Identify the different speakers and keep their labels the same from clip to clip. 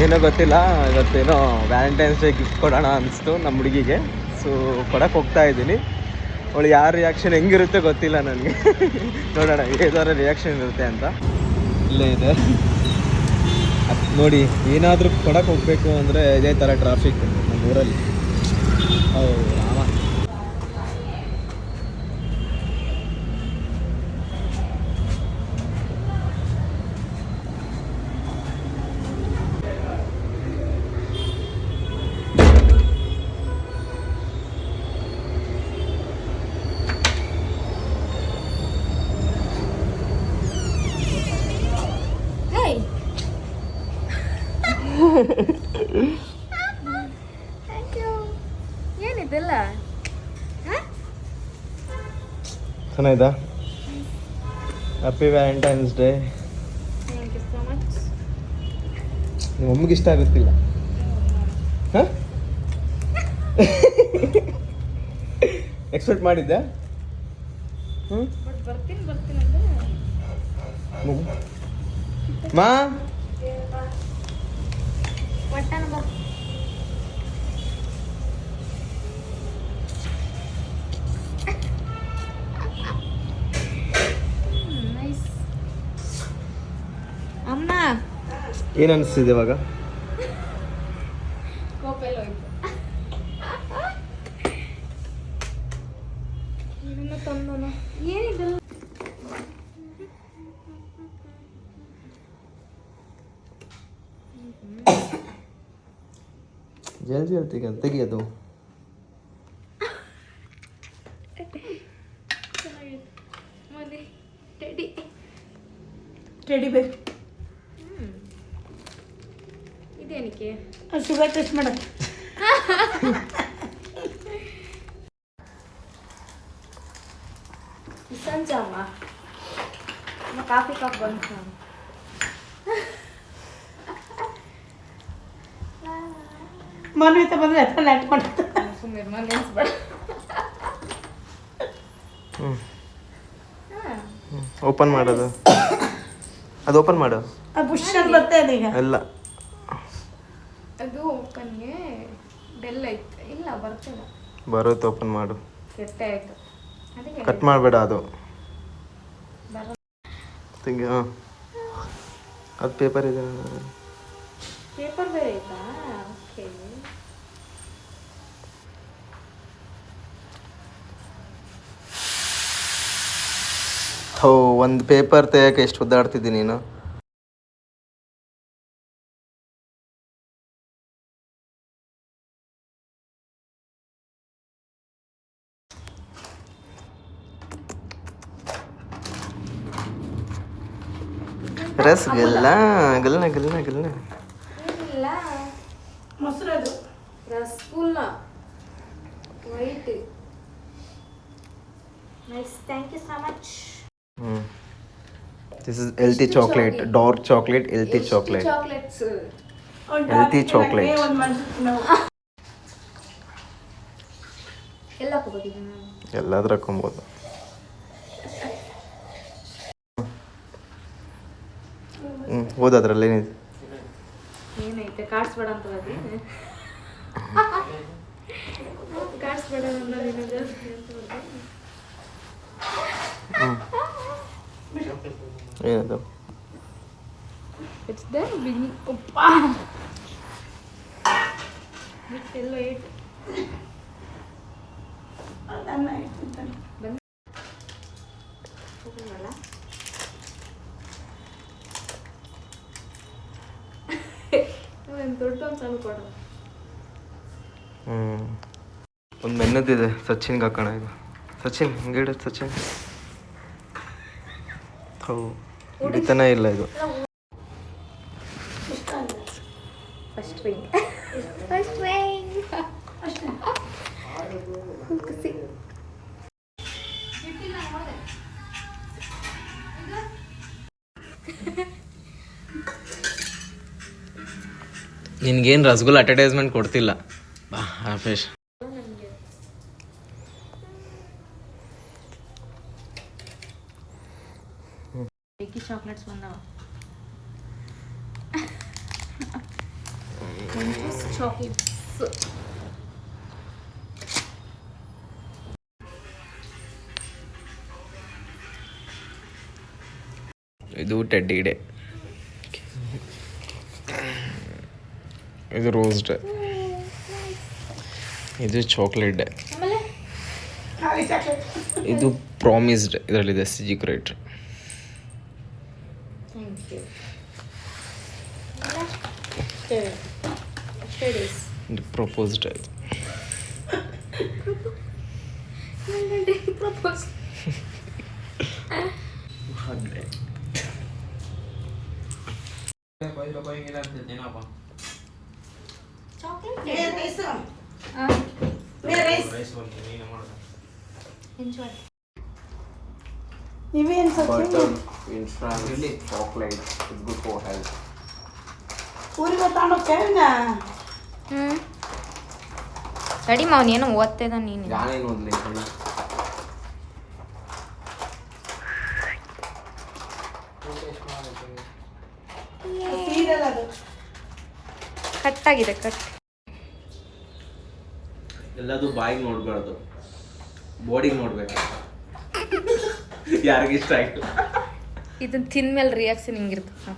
Speaker 1: ಏನೋ ಗೊತ್ತಿಲ್ಲ, ಇವತ್ತೇನೋ ವ್ಯಾಲೆಂಟೈನ್ಸ್ ಡೇ ಗಿಫ್ಟ್ ಕೊಡೋಣ ಅನಿಸ್ತು ನಮ್ಮ ಹುಡುಗಿಗೆ. ಸೊ ಕೊಡಕ್ಕೆ ಹೋಗ್ತಾ ಇದ್ದೀನಿ. ಅವಳು ಯಾರ ರಿಯಾಕ್ಷನ್ ಹೆಂಗಿರುತ್ತೆ ಗೊತ್ತಿಲ್ಲ ನನಗೆ. ನೋಡೋಣ ಏದಾರ ರಿಯಾಕ್ಷನ್ ಇರುತ್ತೆ ಅಂತ. ಇಲ್ಲೇ ಇದೆ ನೋಡಿ. ಏನಾದರೂ ಕೊಡಕ್ಕೆ ಹೋಗಬೇಕು ಅಂದರೆ ಇದೇ ಥರ ಟ್ರಾಫಿಕ್ ನಮ್ಮ ಊರಲ್ಲಿ. ಹೌದು ರಾಮ.
Speaker 2: ಏನಿದೆಲ್ಲ
Speaker 1: ಚೆನ್ನಾಯ್ತಾ? Happy Valentine's day.
Speaker 2: Thank you so much.
Speaker 1: ನಿಮ್ಮ ಅಮ್ಮಗೆ ಇಷ್ಟ ಆಗುತ್ತಿಲ್ಲ? ಹಾಂ ಎಕ್ಸ್ಪೆಕ್ಟ್ ಮಾಡಿದ್ದೆ.
Speaker 2: ಬಟ್ ಬರ್ತೀನಿ ಅಂದ್ರೆ
Speaker 1: ಮಾ
Speaker 2: ಒಟ್ಟನ ಬರ್. ನೈಸ್. ಅಮ್ಮ
Speaker 1: ಏನು ಅನಿಸ್ತಿದೆ ಇವಾಗ?
Speaker 2: ಕೋಪೆಲ್ಲ ಹೋಯ್ತು. ಇದನ್ನು ತಂದನು. ಏನಿದೆಲ್ಲ?
Speaker 1: ಜಲ್ದಿ ಹೇಳ್ತೀಗ ತೆಗಿಯೋದು.
Speaker 2: ಮನೆ ಟೆಡಿ
Speaker 3: ಟೆಡಿ ಬೇರ್.
Speaker 2: ಇದೇನಕ್ಕೆ?
Speaker 3: ಶುಗರ್ ಟೆಸ್ಟ್ ಮಾಡಕ್ಕೆ.
Speaker 2: ಸಂಜಮ್ಮ ಕಾಫಿ ಕಪ್ ಬಂತು.
Speaker 3: ಮನ್ವಿತ ಬಂದರೆ ಹತ್ರ ಲ್ಯಾಟ್ ಮಾಡ್ತಾರೆ.
Speaker 2: ಸುಮ್ಮನೆ ಮನೆ ನೆನೆಸ್ಬೇಡ.
Speaker 1: ಓಪನ್ ಮಾಡೋದು, ಅದು ಓಪನ್ ಮಾಡು.
Speaker 3: ಅದು ಬುಷ್ ಅಂತ ಬರ್ತಾ ಇದೆ ಈಗ.
Speaker 1: ಎಲ್ಲ
Speaker 2: ಅದು ಓಪನ್ಗೆ ಬೆಲ್ ಐತೆ. ಇಲ್ಲ ಬರ್ತಿಲ್ಲ.
Speaker 1: ಬರುತ್ತೆ, ಓಪನ್ ಮಾಡು.
Speaker 2: ಕೆಟ್ಟೆ ಆಯ್ತು. ಅದಕ್ಕೆ
Speaker 1: ಕಟ್ ಮಾಡಬೇಡ ಅದು.
Speaker 2: ಬರ
Speaker 1: ತಿಂಗಿ ಹಾಂ, ಅದು ಪೇಪರ್ ಇದೆ.
Speaker 2: ಪೇಪರ್ ಬೇರೆ ಆಯ್ತಾ? ಓಕೆ.
Speaker 1: ಹೋ, ಒಂದು ಪೇಪರ್ ತೆಗೆಯೋಕೆ ಎಷ್ಟು ಒದ್ದಾಡ್ತಿದ್ದೀನಿ ನೀನು. ರಸಗಲ್ಲ ಗಲ್ನ ಗಲ್ನ ಗಲ್ನ.
Speaker 2: ಏನಿಲ್ಲ,
Speaker 3: ಮೊಸರು ಅದು
Speaker 2: rasgulla white. Nice, thank you so much.
Speaker 1: This is healthy chocolate, dark chocolate, healthy chocolate.
Speaker 2: Chocolates
Speaker 1: healthy chocolate.
Speaker 3: ಒಂದು ಮಾಡ್ತೀವಿ ನಾವು.
Speaker 2: ಎಲ್ಲ ಹಾಕೋಬೋದಿದೆ ನಾನು.
Speaker 1: ಎಲ್ಲಾದ್ರೂ ಹಾಕೊಬೋದು. ಓದೋದ್ರಲ್ಲಿ ಏನಿದೆ?
Speaker 2: ಏನೈತೆ? ಕಾಡ್ಸ್ಬೇಡ ಅಂತ ಹೋದಿ. ಕಾಡ್ಸ್ಬೇಡ ಅನ್ನೋದು ಜಾಸ್ತಿ ಅಂತ ಹೋದಿ.
Speaker 1: ಏನದು?
Speaker 2: It's the beginning. ಅಪ್ಪ ಎಲ್ಲ ಏಟ್
Speaker 3: ಅದನ್ನ ಇಟ್ಟಿರ್ತಾನೆ.
Speaker 2: ಬಂದು ಹೋಗಲ್ಲ. ಒಂದು ದೊಡ್ಡ ಒಂದು ಸಣ್ಣ ಕೊಡು.
Speaker 1: ಒಂದು ಮೆನ್ನದಿದೆ, ಸಚಿನ್ಗೆ ಹಾಕೋಣ ಇದು. ಸಚಿನ್ ಹಿಂಗೆ ಇಡು ಸಚಿನ್. ಹೌ ಹಿಡಿತಾನೆ ಇಲ್ಲ ಇದು.
Speaker 2: ಫಸ್ಟ್ ರಿಂಗ್, ಫಸ್ಟ್ ರಿಂಗ್
Speaker 3: ಅಷ್ಟೇ.
Speaker 2: ಖುಷಿ.
Speaker 1: ನಿನ್ಗೇನು ರಸಗುಲ್ಲ ಅಡ್ವರ್ಟೈಸ್ಮೆಂಟ್ ಕೊಡ್ತಿಲ್ಲ ಬಾ ಆಫೀಸ್.
Speaker 2: ಚಾಕ್ಲೇಟ್ಸ್ ಬಂದವ. ಚಾಕ್ಲೇಟ್ಸ್.
Speaker 1: ಇದು ಟೆಡ್ಡಿ ಡೇ, ಇದು ರೋಸ್ ಡೇ, ಇದು ಚಾಕ್ಲೇಟ್ ಡೇ,
Speaker 2: ಆಮೇಲೆ
Speaker 3: ಖಾಲಿ ಚಾಕ್ಲೇಟ್.
Speaker 1: ಇದು ಪ್ರಾಮಿಸ್ ಡೇ, ಇದರಲ್ಲಿದೆ ಸೀಕ್ರೆಟ್.
Speaker 2: Thank you. ಅಷ್ಟೇ ಡೇಸ್.
Speaker 1: ಇದು ಪ್ರಪೋಸ್ ಡೇ.
Speaker 2: ಪ್ರಪೋಸ್.
Speaker 3: ಏ ರೈಸ್ ಏ ರೈಸ್
Speaker 2: ಎಂಜಾಯ್.
Speaker 3: ಇವೇನು
Speaker 1: Butter in France, chocolate is good for health.
Speaker 3: ಊರಿಗೆ ತಗೊಂಡೋಗ್ತೇವೆ.
Speaker 2: ರೆಡಿ ಮಾವನ್ ಏನೋ ಓದ್ತಿದ್ದ ನೀನು.
Speaker 1: ನಾನೇನು ಓದಲಿ
Speaker 3: ಸೀರಿಯಲ್ ಅದು
Speaker 2: ಕಟ್ಟಾಗಿದೆ ಕಟ್.
Speaker 1: ಎಲ್ಲದು ಬಾಯಿಗೆ ನೋಡ್ಬಾರ್ದು, ಬಾಡಿಗೆ ನೋಡ್ಬೇಕು. ಯಾರಿಗಿಷ್ಟ ಆಯ್ತು
Speaker 2: ಇದನ್ನ ತಿಂದ್ಮೇಲೆ ರಿಯಾಕ್ಷನ್ ಹಿಂಗಿರ್ತದೆ.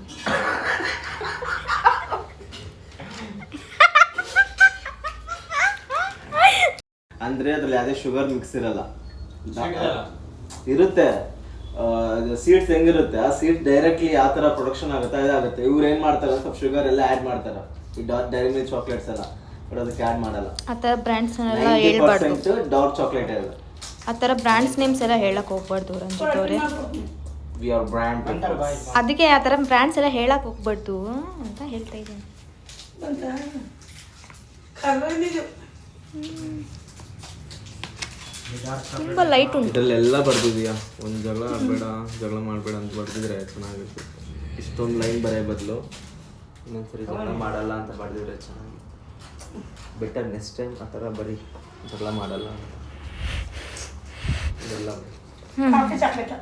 Speaker 1: ಅಂದ್ರೆ ಅದ್ರಲ್ಲಿ ಯಾವುದೇ ಶುಗರ್ ಮಿಕ್ಸ್ ಇರಲ್ಲ. ಇರುತ್ತೆ ಸೀಡ್ಸ್ ಹೆಂಗಿರುತ್ತೆ, ಆ ಸೀಡ್ಸ್ ಡೈರೆಕ್ಟ್ಲಿ ಯಾವ ತರ ಪ್ರೊಡಕ್ಷನ್ ಆಗುತ್ತೆ ಇದಾಗುತ್ತೆ. ಇವ್ರು ಏನ್ ಮಾಡ್ತಾರೆ, ಸ್ವಲ್ಪ ಶುಗರ್ ಎಲ್ಲ ಆಡ್ ಮಾಡ್ತಾರೆ. ಈ ಡೈರಿ ಮಿಲ್ಕ್ ಚಾಕ್ಲೇಟ್ಸ್ ಎಲ್ಲ ಬಟ್ ಅದಕ್ಕೆ ಆಡ್ ಮಾಡಲ್ಲ.
Speaker 2: ಆ ಥರ ಬ್ರ್ಯಾಂಡ್ಸ್ ಎಲ್ಲ ಹೇಳ್ಬಾರ್ದು.
Speaker 1: ಡಾರ್ಕ್ ಚಾಕ್ಲೇಟ್ ಇದೆ.
Speaker 2: ಆ ಥರ ಬ್ರ್ಯಾಂಡ್ಸ್ ನೇಮ್ಸ್ ಎಲ್ಲ ಹೇಳಕ್ ಹೋಗ್ಬಾರ್ದು ರಂಜಿತ್ ಅವರೇ.
Speaker 1: We are brand.
Speaker 2: ಅದಕ್ಕೆ ಆ ಥರ ಬ್ರ್ಯಾಂಡ್ಸ್ ಎಲ್ಲ ಹೇಳಕ್ ಹೋಗ್ಬಾರ್ದು ಅಂತ ಹೇಳ್ತಾ ಇದ್ದೀನಿ. ತುಂಬ ಲೈಟ್ ಉಂಟು.
Speaker 1: ಇದರಲ್ಲೆಲ್ಲ ಬರ್ದಿದ್ಯಾ, ಒಂದು ಜಗಳ ಆಡಬೇಡ, ಜಗಳ ಮಾಡಬೇಡ ಅಂತ ಬರ್ದಿದ್ರೆ ಚೆನ್ನಾಗಿತ್ತು. ಇಷ್ಟೊಂದು ಲೈನ್ ಬರೆಯೋ ಬದಲು ಇನ್ನೊಂದ್ಸರಿ ಜಗಳ ಮಾಡಲ್ಲ ಅಂತ ಬರ್ದಿದ್ರೆ ಚೆನ್ನಾಗಿ ಬೆಟರ್. ನೆಕ್ಸ್ಟ್ ಟೈಮ್ ಆ ಥರ ಬರೀ ಜಗಳ ಮಾಡಲ್ಲ ಅಂತ ಇದೆಲ್ಲ
Speaker 3: ಕಾಫಿ ಚಾಕ್ಲೇಟ್